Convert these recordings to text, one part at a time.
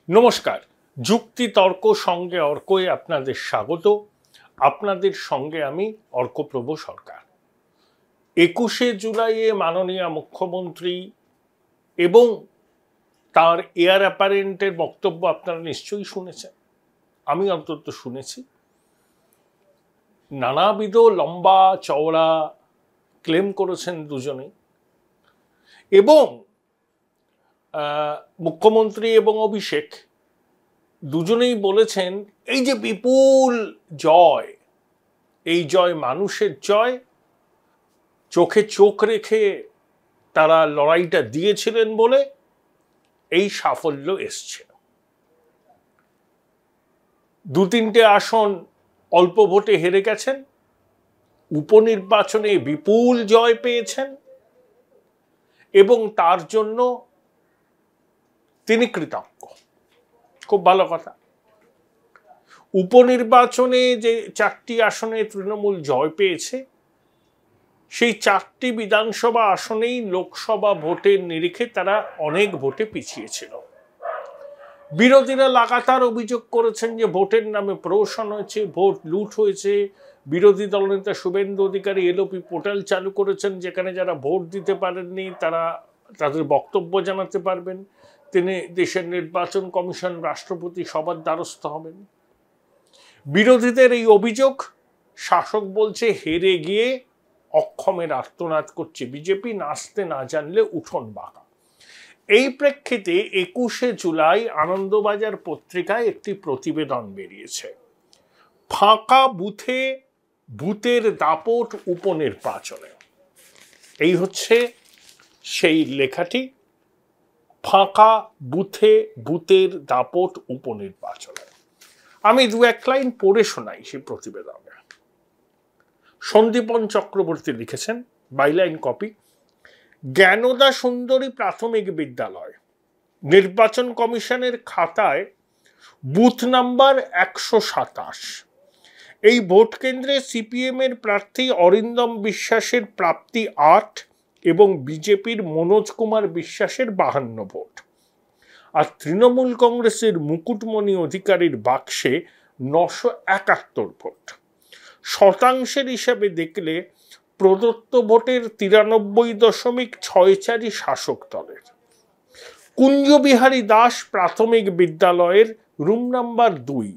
নমস্কার, যুক্তি তর্ক সঙ্গে অর্কয়ে আপনাদের স্বাগত। আপনাদের সঙ্গে আমি অর্কপ্রভ সরকার। 21শে জুলাইয়ে মাননীয় মুখ্যমন্ত্রী এবং তার এয়ার অ্যাপারেন্টের বক্তব্য আপনারা নিশ্চয়ই শুনেছেন, আমি অন্তত শুনেছি। নানাবিধ লম্বা চওড়া ক্লেম করেছেন দুজনেই, এবং মুখ্যমন্ত্রী এবং অভিষেক দুজনেই বলেছেন এই যে বিপুল জয়, এই জয় মানুষের জয়, চোখে চোখ রেখে তারা লড়াইটা দিয়েছিলেন বলে এই সাফল্য এসছে। 2-3টে আসন অল্প ভোটে হেরে গেছেন, উপনির্বাচনে বিপুল জয় পেয়েছেন এবং তার জন্য তিনি কৃতজ্ঞ। খুব ভালো কথা। উপনির্বাচনে যে 4টি আসনে তৃণমূল জয় পেয়েছে, সেই 4টি বিধানসভা আসনেই লোকসভা ভোটের নিরিখে তারা অনেক ভোটে পিছিয়ে ছিল। বিরোধীরা লাগাতার অভিযোগ করেছেন যে ভোটের নামে প্রহসন হয়েছে, ভোট লুট হয়েছে। বিরোধী দলনেতা শুভেন্দু অধিকারী এলওপি পোর্টাল চালু করেছেন, যেখানে যারা ভোট দিতে পারেননি তারা তাদের বক্তব্য জানাতে পারবেন। তিনি দেশের নির্বাচন কমিশন, রাষ্ট্রপতি সবার দ্বারস্থ হবেন। বিরোধীদের এই অভিযোগ শাসক বলছে হেরে গিয়ে অক্ষমের আর্তনাদ করছে বিজেপি, নাচতে না জানলে উঠোন বাঁকা। এই প্রেক্ষিতে 21শে জুলাই আনন্দবাজার পত্রিকায় একটি প্রতিবেদন বেরিয়েছে। ফাঁকা বুথে ভূতের দাপট উপনির্বাচনে, এই হচ্ছে সেই লেখাটি। ফাঁকা বুথে ভূতের দাপট উপনির্বাচনে। আমি 2-1 লাইন পড়ে শোনাই সেই প্রতিবেদনে। সন্দীপন চক্রবর্তী লিখেছেন, বাইলাইন কপি। জ্ঞানদা সুন্দরী প্রাথমিক বিদ্যালয় নির্বাচন কমিশনের খাতায় বুথ নাম্বার 127। এই ভোট কেন্দ্রে সিপিএম এর প্রার্থী অরিন্দম বিশ্বাসের প্রাপ্তি 8 এবং বিজেপির মনোজ কুমার বিশ্বাসের 52 ভোট, আর তৃণমূল কংগ্রেসের মুকুটমণি অধিকারীর বাক্সে 971 ভোট। শতাংশের হিসাবে দেখলে প্রদত্ত ভোটের 93.64 শাসক দলের। কুঞ্জবিহারী দাস প্রাথমিক বিদ্যালয়ের রুম নাম্বার 2,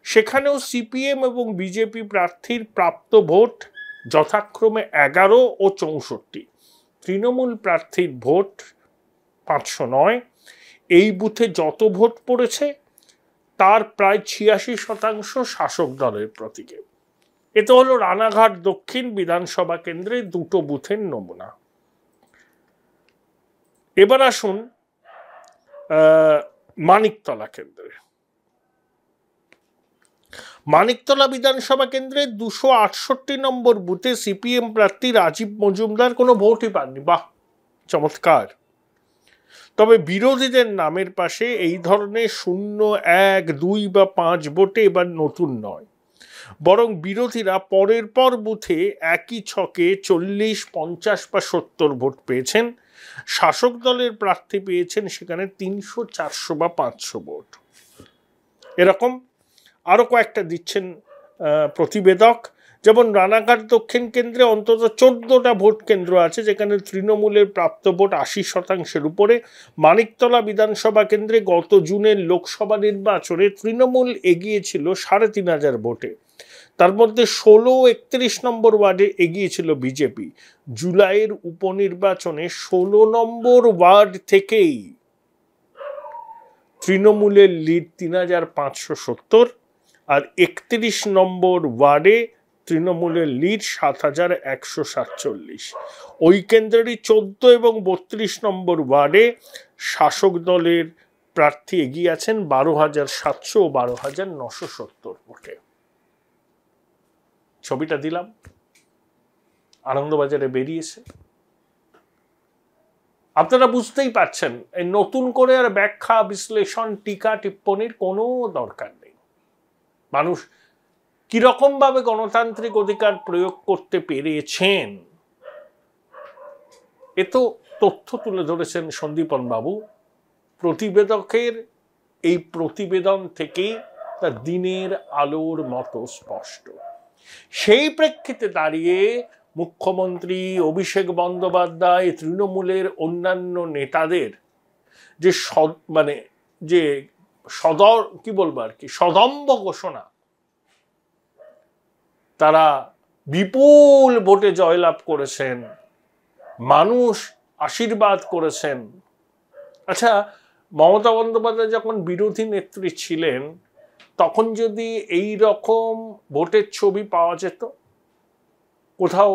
সেখানেও সিপিএম এবং বিজেপি প্রার্থীর প্রাপ্ত ভোট যথাক্রমে 11 ও 64। তৃণমূল প্রার্থীর ভোট 509। এই বুথে যত ভোট পড়েছে তার প্রায় 86% শাসক দলের প্রতীকে। এতে হলো রানাঘাট দক্ষিণ বিধানসভা কেন্দ্রে 2টো বুথের নমুনা। এবার আসুন মানিকতলা কেন্দ্রে। মানিকতলা বিধানসভা কেন্দ্রে 268 নম্বর বুথে সিপিএম প্রার্থী রাজীব মজুমদার কোনো ভোটই পাননি। বাহ, চমৎকার। তবে বিরোধীদের নামের পাশে এই ধরনের 0, 1, 2 বা 5 ভোটে এবার নতুন নয়, বরং বিরোধীরা পরের পর বুথে একই ছকে 40, 50 বা 70 ভোট পেয়েছেন। শাসক দলের প্রার্থী পেয়েছেন সেখানে 300, 400 বা 500 ভোট। এরকম আরো কয়েকটা দিচ্ছেন প্রতিবেদক। যেমন রানাঘাট দক্ষিণ কেন্দ্রে অন্তত 14টা ভোট কেন্দ্র আছে যেখানে তৃণমূলের প্রাপ্ত ভোট 80%-এর উপরে। মানিকতলা বিধানসভা কেন্দ্রে গত জুনের লোকসভা নির্বাচনে তৃণমূল এগিয়েছিল 3500 ভোটে, তার মধ্যে 16-31 নম্বর ওয়ার্ডে এগিয়েছিল বিজেপি। জুলাইয়ের উপনির্বাচনে 16 নম্বর ওয়ার্ড থেকেই তৃণমূলের লিড 3570, আর 31 নম্বর ওয়ার্ডে তৃণমূলের লিড 7147। ওই কেন্দ্রেরই 14 এবং 32 নম্বর ওয়ার্ডে শাসক দলের প্রার্থী এগিয়ে আছেন 12700 ও 12970 ভোটে। ছবিটা দিলাম, আনন্দবাজারে বেরিয়েছে। আপনারা বুঝতেই পারছেন এই নতুন করে আর ব্যাখ্যা, বিশ্লেষণ, টিকা টিপ্পণীর কোনো দরকার নেই। মানুষ কিরকম ভাবে গণতান্ত্রিক অধিকার প্রয়োগ করতে পেরেছেন এ তো তথ্য তুলে ধরেছেন সন্দীপন বাবু। প্রতিবেদকের এই প্রতিবেদন থেকেই তা দিনের আলোর মতো স্পষ্ট। সেই প্রেক্ষিতে দাঁড়িয়ে মুখ্যমন্ত্রী অভিষেক বন্দ্যোপাধ্যায় তৃণমূলের অন্যান্য নেতাদের যে সদম্ভ ঘোষণা, তারা বিপুল ভোটে জয়লাভ করেছেন, মানুষ আশীর্বাদ করেছেন। আচ্ছা, মমতা বন্দ্যোপাধ্যায় যখন বিরোধী নেত্রী ছিলেন তখন যদি এই রকম ভোটের ছবি পাওয়া যেত কোথাও,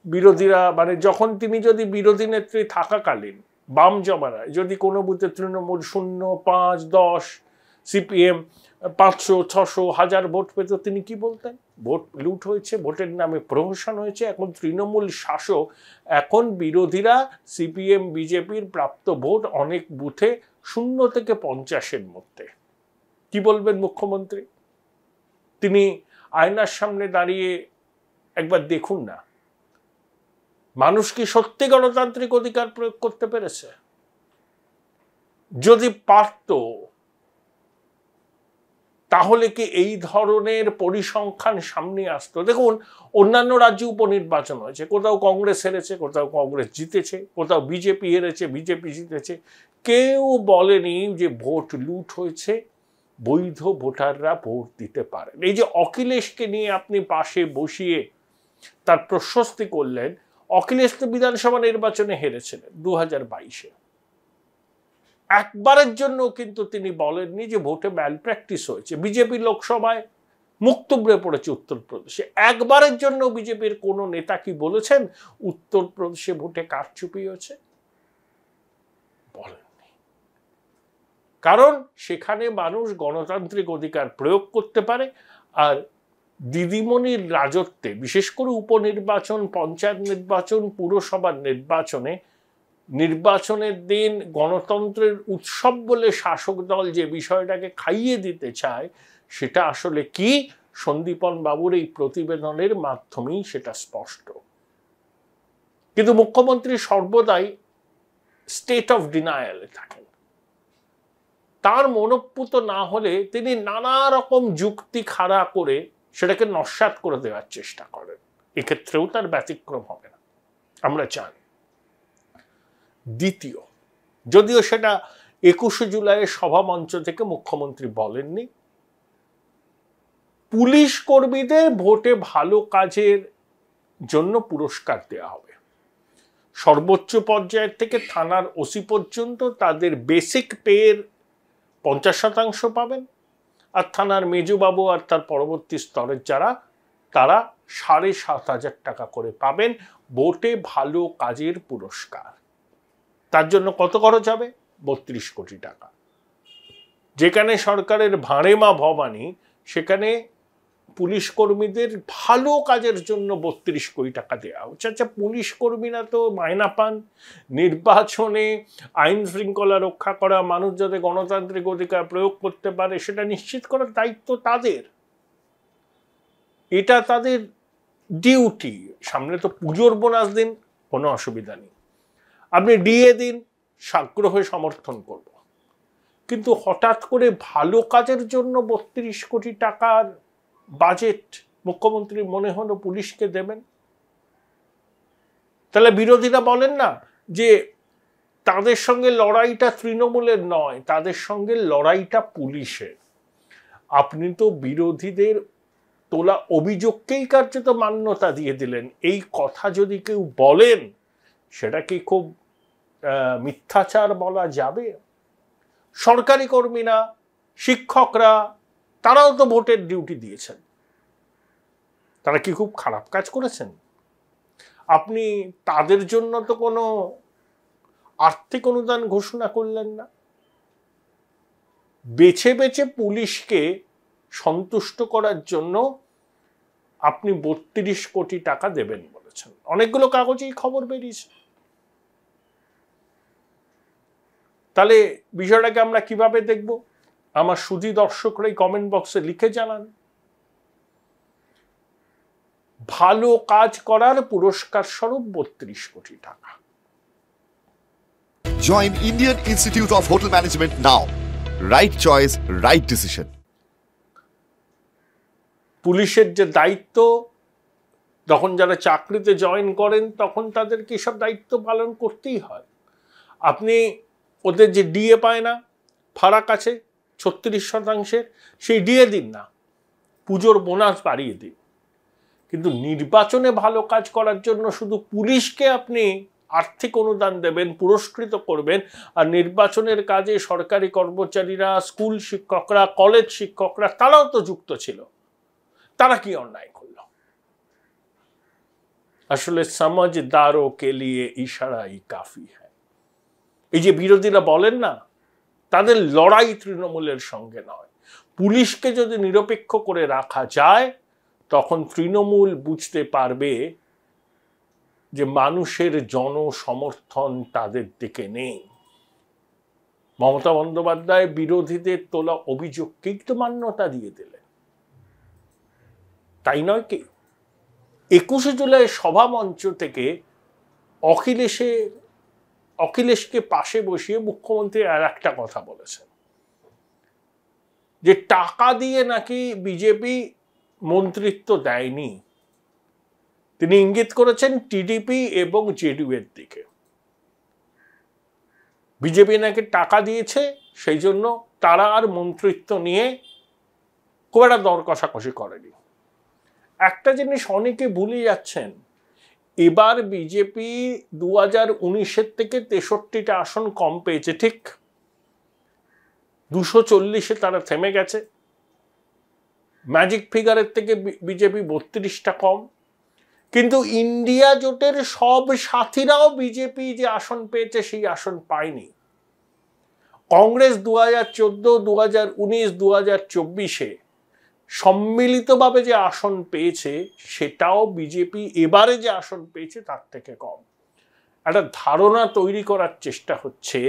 বিরোধীরা যখন তিনি যদি বিরোধী নেত্রী থাকাকালীন বাম জমানায় যদি কোনো বুথে তৃণমূল 0, 5, 10, সিপিএম 500, 600, 1000 ভোট পেত, তিনি কি বলতেন? ভোট লুট হয়েছে, ভোটের নামে প্রহসন হয়েছে। এখন তৃণমূল শাসক, এখন বিরোধীরা সিপিএম বিজেপির প্রাপ্ত ভোট অনেক বুথে 0 থেকে 50-এর মধ্যে। কি বলবেন মুখ্যমন্ত্রী? তিনি আয়নার সামনে দাঁড়িয়ে একবার দেখুন না, মানুষ কি সত্যি গণতান্ত্রিক অধিকার প্রয়োগ করতে পেরেছে? যদি পারত তাহলে কি এই ধরনের পরিসংখ্যান সামনে আসতো? দেখুন, অন্যান্য রাজ্যে উপনির্বাচন হয়েছে, কোথাও কংগ্রেস হেরেছে, কোথাও কংগ্রেস জিতেছে, কোথাও বিজেপি হেরেছে, বিজেপি জিতেছে। কেউ বলেনি যে ভোট লুট হয়েছে, বৈধ ভোটাররা ভোট দিতে পারেন। এই যে অখিলেশকে নিয়ে আপনি পাশে বসিয়ে তার প্রশস্তি করলেন, অখিলেশ তো বিধানসভা নির্বাচনে হেরেছিলেন 2022-এ। একবারের জন্য কিন্তু তিনি বলেননি যে ভোটে ম্যাল প্র্যাকটিস হয়েছে। বিজেপি লোকসভায় মুখ তুবড়ে পড়েছে উত্তরপ্রদেশে, একবারের জন্য বিজেপির কোন নেতা কি বলেছেন উত্তরপ্রদেশে ভোটে কারচুপি হয়েছে? বলেননি। কারণ সেখানে মানুষ গণতান্ত্রিক অধিকার প্রয়োগ করতে পারে। আর দিদিমণির রাজত্বে, বিশেষ করে উপনির্বাচন, পঞ্চায়েত নির্বাচন, পুরসভার নির্বাচনের দিন গণতন্ত্রের উৎসব বলে শাসক দল যে বিষয়টাকে খাইয়ে দিতে চায়, সেটা আসলে কি সন্দীপন বাবুর এই প্রতিবেদনের মাধ্যমেই সেটা স্পষ্ট। কিন্তু মুখ্যমন্ত্রী সর্বদাই স্টেট অফ ডিনায়ালে থাকেন। তার মনোপুত না হলে তিনি নানা রকম যুক্তি খাড়া করে সেটাকে নস্যাৎ করে দেওয়ার চেষ্টা করেন। এক্ষেত্রেও তার ব্যতিক্রম হবে না, আমরা জানি। দ্বিতীয়, যদিও সেটা 21শে জুলাইয়ের সভামঞ্চ থেকে মুখ্যমন্ত্রী বলেননি, পুলিশ কর্মীদের ভোটে ভালো কাজের জন্য পুরস্কার দেওয়া হবে। সর্বোচ্চ পর্যায়ের থেকে থানার ওসি পর্যন্ত তাদের বেসিক পেয়ের 50% পাবেন, আর থানার মেজবাবু আর তার পরবর্তী স্তরের যারা, তারা 7,500 টাকা করে পাবেন ভোটে ভালো কাজের পুরস্কার। তার জন্য কত খরচ হবে? 32 কোটি টাকা। যেখানে সরকারের ভাঁড়ে মা ভবানী, সেখানে পুলিশ কর্মীদের ভালো কাজের জন্য 32 কোটি টাকা দেওয়া হচ্ছে। আচ্ছা, পুলিশ কর্মীরা তো মায়না পান, নির্বাচনে আইন শৃঙ্খলা রক্ষা করা, মানুষ যাতে গণতান্ত্রিক অধিকার প্রয়োগ করতে পারে সেটা নিশ্চিত করার দায়িত্ব তাদের, এটা তাদের ডিউটি। সামনে তো পুজোর বোনাস দিন, কোনো অসুবিধা নেই, আপনি ডিএ দিন, সাগ্রহে সমর্থন করব। কিন্তু হঠাৎ করে ভালো কাজের জন্য 32 কোটি টাকার বাজেট মুখ্যমন্ত্রী মনে হলো পুলিশকে দেবেন। তাহলে বিরোধীরা বলেন না যে তাদের সঙ্গে লড়াইটা তৃণমূলের নয়, তাদের সঙ্গে লড়াইটা পুলিশের। আপনি তো বিরোধীদের তোলা অভিযোগকেই কার্যত মান্যতা দিয়ে দিলেন। এই কথা যদি কেউ বলেন, সেটা কি খুব মিথ্যাচার বলা যাবে? সরকারি কর্মীরা, শিক্ষকরা, তারাও তো ভোটের ডিউটি দিয়েছেন। তারা কি খুব খারাপ কাজ করেছেন? আপনি তাদের জন্য তো কোনো আর্থিক অনুদান ঘোষণা করলেন না। বেছে বেছে পুলিশকে সন্তুষ্ট করার জন্য আপনি 32 কোটি টাকা দেবেন বলেছেন। অনেকগুলো কাগজেই খবর বেরিয়েছে। তাহলে বিষয়টাকে আমরা কিভাবে দেখব? আমার সুধী দর্শকরাই কমেন্ট বক্সে লিখে জানান। ভালো কাজ করার পুরস্কার স্বরূপ 32 কোটি টাকা। Join Indian Institute of Hotel Management now. Right choice, right decision. পুলিশের যে দায়িত্ব, যখন যারা চাকরিতে জয়েন করেন তখন তাদেরকে সব দায়িত্ব পালন করতেই হয়। আপনি ওদের যে ডিএ পায় না, ফারাক আছে 36%, সেই ডিএ দিন না, পুজোর বোনাস বাড়িয়ে দিন। কিন্তু নির্বাচনে ভালো কাজ করার জন্য শুধু পুলিশকে আপনি আর্থিক অনুদান দেবেন, পুরস্কৃত করবেন, আর নির্বাচনের কাজে সরকারি কর্মচারীরা, স্কুল শিক্ষকরা, কলেজ শিক্ষকরা তারাও তো যুক্ত ছিল, তারা কি অন্যায় করল? আসলে সমঝদারো কে লিয়ে ইশারাই কাফি হ্যায়। এই যে বিরোধীরা বলেন না, তাদের লড়াই তৃণমূলের সঙ্গে নয়। পুলিশকে যদি নিরপেক্ষ করে রাখা যায় তখন তৃণমূল বুঝতে পারবে যে মানুষের জনসমর্থন তাদের দিকে নেই। মমতা বন্দ্যোপাধ্যায় বিরোধীদের তোলা অভিযোগকেই তো মান্যতা দিয়ে দিলেন, তাই নয় কি? 21শে জুলাই সভামঞ্চ থেকে অখিলেশকে পাশে বসিয়ে মুখ্যমন্ত্রী আর একটা কথা বলেছেন, যে টাকা দিয়ে নাকি বিজেপি মন্ত্রিত্ব দেয়নি। তিনি ইঙ্গিত করেছেন টিডিপি এবং জেডিইউ এর দিকে। বিজেপি নাকি টাকা দিয়েছে, সেই জন্য তারা আর মন্ত্রিত্ব নিয়ে খুব একটা দর কষাকষি করেনি। একটা জিনিস অনেকে ভুলে যাচ্ছেন, এবার বিজেপি 2019-এর থেকে 63টা আসন কম পেয়েছে, ঠিক 240-এ তারা থেমে গেছে। ম্যাজিক ফিগারের থেকে বিজেপি 32টা কম। কিন্তু ইন্ডিয়া জোটের সব সাথীরাও বিজেপি যে আসন পেয়েছে সেই আসন পায়নি। কংগ্রেস 2014, 2019, 2024-এ সম্মিলিতভাবে যে আসন পেয়েছে সেটাও বিজেপি এবারে যে আসন পেয়েছে তার থেকে কম। একটা ধারণা তৈরি করার চেষ্টা হচ্ছে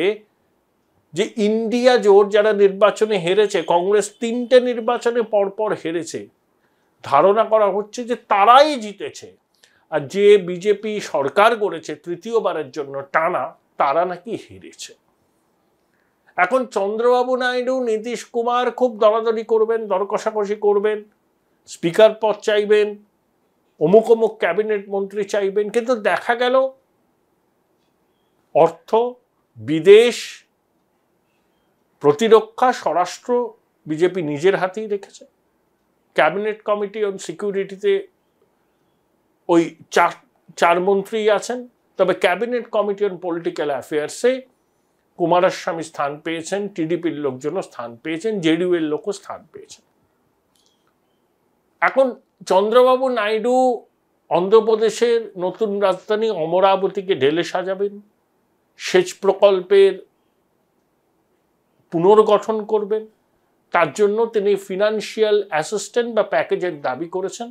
যে ইন্ডিয়া জোট যারা নির্বাচনে হেরেছে, কংগ্রেস 3টে নির্বাচনে পরপর হেরেছে, ধারণা করা হচ্ছে যে তারাই জিতেছে, আর যে বিজেপি সরকার গড়েছে তৃতীয়বারের জন্য টানা, তারা নাকি হেরেছে। এখন চন্দ্রবাবু নাইডু, নীতিশ কুমার খুব দরাদরি করবেন, দর কষাকষি করবেন, স্পিকার পদ চাইবেন, অমুক অমুক ক্যাবিনেট মন্ত্রী চাইবেন, কিন্তু দেখা গেল অর্থ, বিদেশ, প্রতিরক্ষা, স্বরাষ্ট্র বিজেপি নিজের হাতেই রেখেছে। ক্যাবিনেট কমিটি অন সিকিউরিটিতে ওই চার মন্ত্রী আছেন, তবে ক্যাবিনেট কমিটি অন পলিটিক্যাল অ্যাফেয়ার্সে কুমারস্বামী স্থান পেয়েছেন, টিডিপির লোকজনও স্থান পেয়েছেন, জেডিইউ এর লোকও স্থান পেয়েছেন। এখন চন্দ্রবাবু নাইডু অন্ধ্রপ্রদেশের নতুন রাজধানী অমরাবতীকে ঢেলে সাজাবেন, সেচ প্রকল্পের পুনর্গঠন করবেন, তার জন্য তিনি ফিনান্সিয়াল অ্যাসিস্ট্যান্ট বা প্যাকেজের দাবি করেছেন।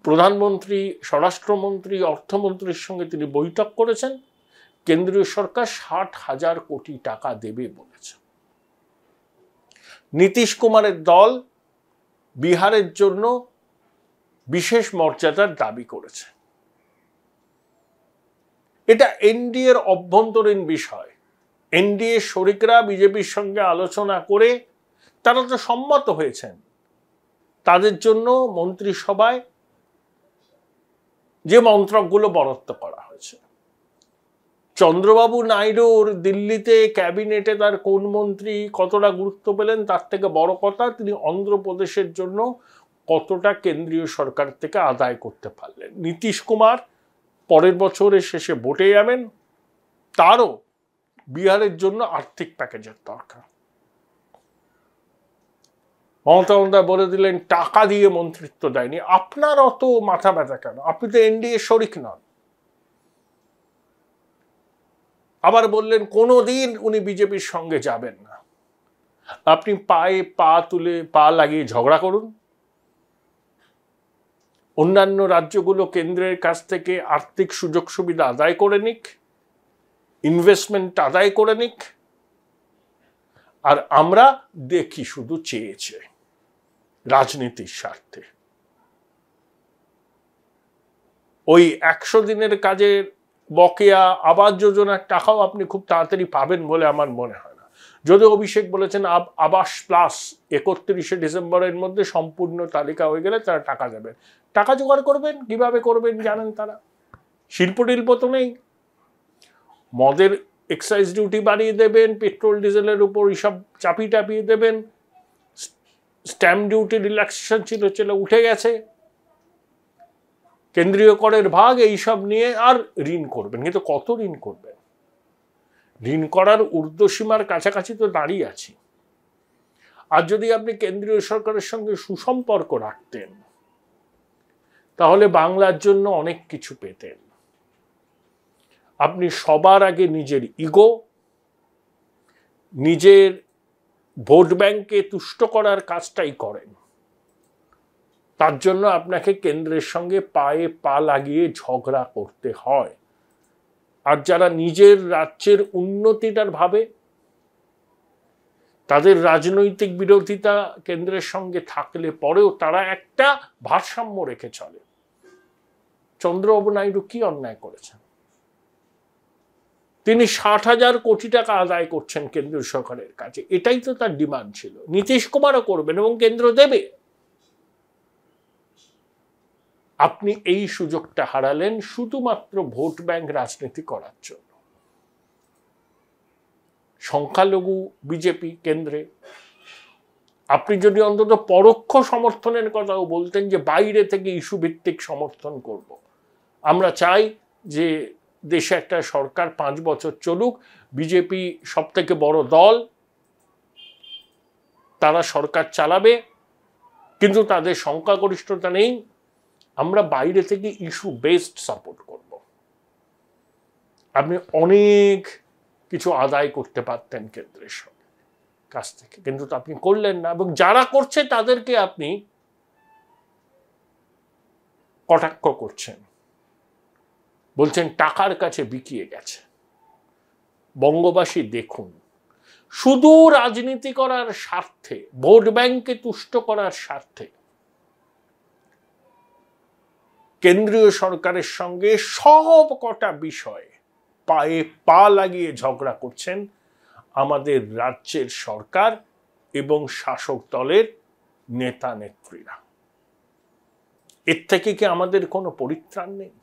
প্রধানমন্ত্রী, স্বরাষ্ট্রমন্ত্রী, অর্থমন্ত্রীর সঙ্গে তিনি বৈঠক করেছেন। কেন্দ্রীয় সরকার 60,000 কোটি টাকা দেবে বলেছে। নীতিশ কুমারের দল বিহারের জন্য বিশেষ মর্যাদার দাবি করেছে। এটা এনডিএর অভ্যন্তরীণ বিষয়। এনডিএ শরিকরা বিজেপির সঙ্গে আলোচনা করে তারা তো সম্মত হয়েছেন, তাদের জন্য মন্ত্রিসভায় যে মন্ত্রকগুলো বরাদ্দ করা হয়েছে। চন্দ্রবাবু নাইডুর দিল্লিতে ক্যাবিনেটে তার কোন মন্ত্রী কতটা গুরুত্ব পেলেন তার থেকে বড় কথা তিনি অন্ধ্রপ্রদেশের জন্য কতটা কেন্দ্রীয় সরকার থেকে আদায় করতে পারলেন। নীতিশ কুমার পরের বছরের শেষে ভোটে যাবেন, তারও বিহারের জন্য আর্থিক প্যাকেজের দরকার। মমতা বন্দ্যোপাধ্যায় বলে দিলেন টাকা দিয়ে মন্ত্রিত্ব দেয়নি। আপনার অত মাথা ব্যথা কেন? আপনি তো এনডিএ শরিক নন। আবার বললেন কোনোদিন উনি বিজেপির সঙ্গে যাবেন না। আপনি পায়ে পা তুলে পা লাগিয়ে ঝগড়া করুন, অন্যান্য রাজ্যগুলো কেন্দ্রের কাছ থেকে আর্থিক সুযোগ সুবিধা আদায় করে নিক, ইনভেস্টমেন্ট আদায় করে নিক, আর আমরা দেখি শুধু চেয়েছে রাজনীতির স্বার্থে। ওই 100 দিনের কাজের বকেয়া, আবাস যোজনার টাকাও আপনি খুব তাড়াতাড়ি পাবেন বলে আমার মনে হয় না। যদি অভিষেক বলেছেন আবাস প্লাস 31শে ডিসেম্বরের মধ্যে সম্পূর্ণ তালিকা হয়ে গেলে তারা টাকা দেবেন। টাকা জোগাড় করবেন, কিভাবে করবেন জানেন তারা। শিল্প টিল্প তো নেই। মদের এক্সাইজ ডিউটি বাড়িয়ে দেবেন, পেট্রোল ডিজেলের উপর এইসব চাপিয়ে দেবেন, স্ট্যাম্প ডিউটি রিল্যাক্সেশন ছিল উঠে গেছে, কেন্দ্রীয় করের ভাগ, এইসব নিয়ে আর ঋণ করবেন। কিন্তু কত ঋণ করবেন? ঋণ করার ঊর্ধ্বসীমার কাছাকাছি তো দাঁড়িয়ে আছি। আর যদি আপনি কেন্দ্রীয় সরকারের সঙ্গে সুসম্পর্ক রাখতেন তাহলে বাংলার জন্য অনেক কিছু পেতেন। আপনি সবার আগে নিজের ইগো, নিজের ভোট ব্যাংকে তুষ্ট করার কাজটাই করেন। তার জন্য আপনাকে কেন্দ্রের সঙ্গে পায়ে পা লাগিয়ে ঝগড়া করতে হয়। আর যারা নিজের রাজ্যের উন্নতিটার ভাবে, তাদের রাজনৈতিক বিরোধিতা কেন্দ্রের সঙ্গে থাকলে পরেও তারা একটা ভারসাম্য রেখে চলে। চন্দ্রবাবু নাইডু কি অন্যায় করেছেন? তিনি 60,000 কোটি টাকা আদায় করছেন কেন্দ্রীয় সরকারের কাছে, এটাই তো তার ডিমান্ড ছিল। নীতিশ কুমারও করবেন এবং কেন্দ্র দেবে। আপনি এই সুযোগটা হারালেন শুধুমাত্র ভোট ব্যাংক রাজনীতি করার জন্য। সংখ্যালঘু বিজেপি কেন্দ্রে, আপনি যদি অন্তত পরোক্ষ সমর্থনের কথাও বলতেন যে বাইরে থেকে ইস্যু ভিত্তিক সমর্থন করব, আমরা চাই যে দেশে একটা সরকার 5 বছর চলুক, বিজেপি সব থেকে বড় দল, তারা সরকার চালাবে, কিন্তু তাদের সংখ্যাগরিষ্ঠতা নেই, আমরা বাইরে থেকে ইস্যু বেসড সাপোর্ট করব। আপনি অনেক কিছু আদায় করতে পারতেন কেন্দ্রের কাছ থেকে, কিন্তু আপনি করলেন না। এবং যারা করছে তাদেরকে আপনি কটাক্ষ করছেন, বলছেন টাকার কাছে বিকিয়ে গেছে। বঙ্গবাসী দেখুন, শুধু রাজনীতি করার স্বার্থে, ভোট ব্যাংকে তুষ্ট করার স্বার্থে কেন্দ্রীয় সরকারের সঙ্গে সব কটা বিষয়ে পায়ে পা লাগিয়ে ঝগড়া করছেন আমাদের রাজ্যের সরকার এবং শাসক দলের নেতা নেত্রীরা। এর থেকে কি আমাদের কোনো পরিত্রাণ নেই?